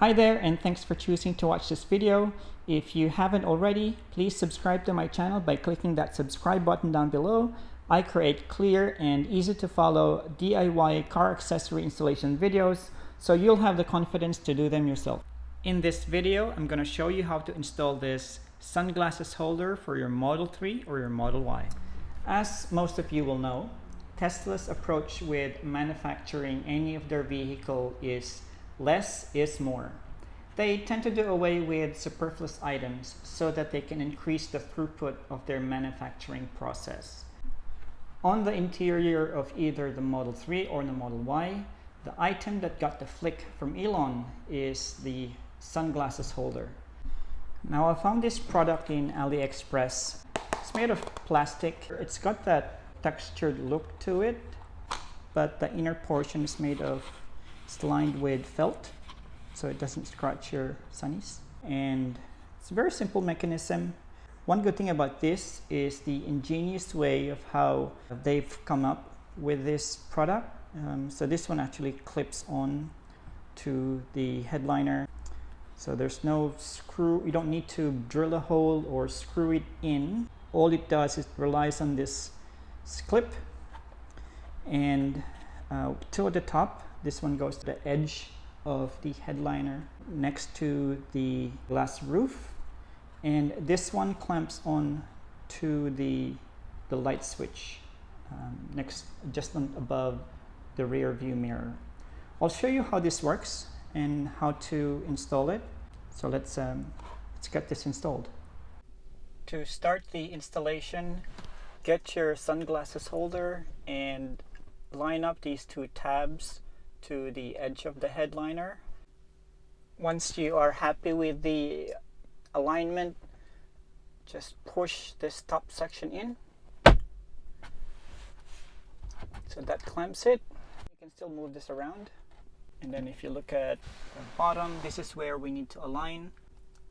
Hi there, and thanks for choosing to watch this video. If you haven't already, please subscribe to my channel by clicking that subscribe button down below. I create clear and easy to follow DIY car accessory installation videos, so you'll have the confidence to do them yourself. In this video, I'm going to show you how to install this sunglasses holder for your Model 3 or your Model Y. As most of you will know, Tesla's approach with manufacturing any of their vehicle is less is more. They tend to do away with superfluous items so that they can increase the throughput of their manufacturing process. On the interior of either the Model 3 or the Model Y, the item that got the flick from Elon is the sunglasses holder. Now, I found this product in AliExpress. It's made of plastic. It's got that textured look to it, but the inner portion is it's lined with felt, so it doesn't scratch your sunnies. And it's a very simple mechanism. One good thing about this is the ingenious way of how they've come up with this product. So this one actually clips on to the headliner. So there's no screw, you don't need to drill a hole or screw it in. All it does is relies on this clip, and to the top, this one goes to the edge of the headliner next to the glass roof, and this one clamps on to the light switch just above the rear view mirror. I'll show you how this works and how to install it. So let's get this installed. To start the installation, get your sunglasses holder and line up these two tabs to the edge of the headliner. Once you are happy with the alignment, just push this top section in. So that clamps it. You can still move this around. And then if you look at the bottom, this is where we need to align.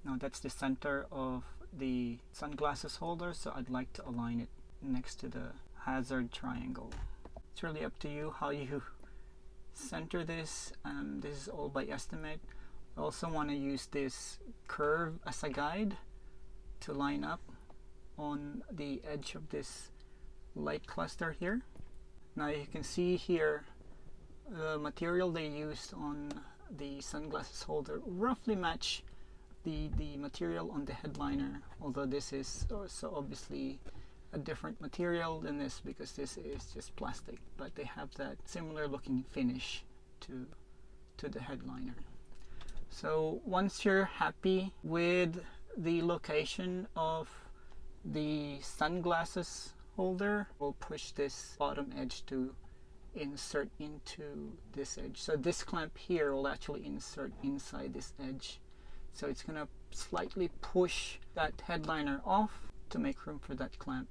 Now that's the center of the sunglasses holder, so I'd like to align it next to the hazard triangle. It's really up to you how you center this. This is all by estimate. I also want to use this curve as a guide to line up on the edge of this light cluster here. Now you can see here the material they used on the sunglasses holder roughly match the material on the headliner, although this is also obviously a different material than this because this is just plastic, but they have that similar looking finish to the headliner. So once you're happy with the location of the sunglasses holder, we'll push this bottom edge to insert into this edge. So this clamp here will actually insert inside this edge. So it's going to slightly push that headliner off to make room for that clamp.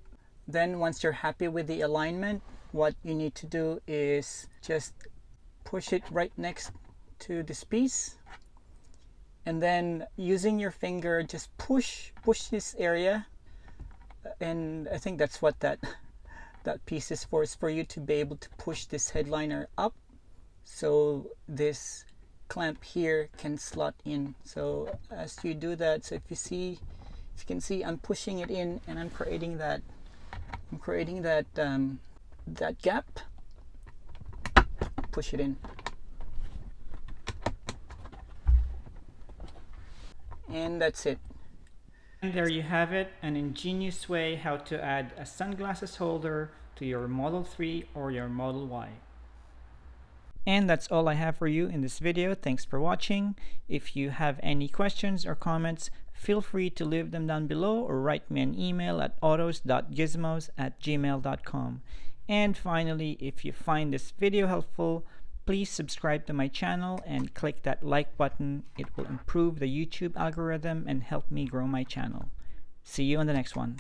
Then once you're happy with the alignment, what you need to do is just push it right next to this piece, and then using your finger just push this area. And I think that's what that piece is for you to be able to push this headliner up so this clamp here can slot in. So as you do that, so if you can see I'm pushing it in and I'm creating that gap. Push it in, and that's it. And there you have it, an ingenious way how to add a sunglasses holder to your Model 3 or your Model Y. And that's all I have for you in this video. Thanks for watching. If you have any questions or comments, feel free to leave them down below or write me an email at autos.gizmos@gmail.com. And finally, if you find this video helpful, please subscribe to my channel and click that like button. It will improve the YouTube algorithm and help me grow my channel. See you on the next one.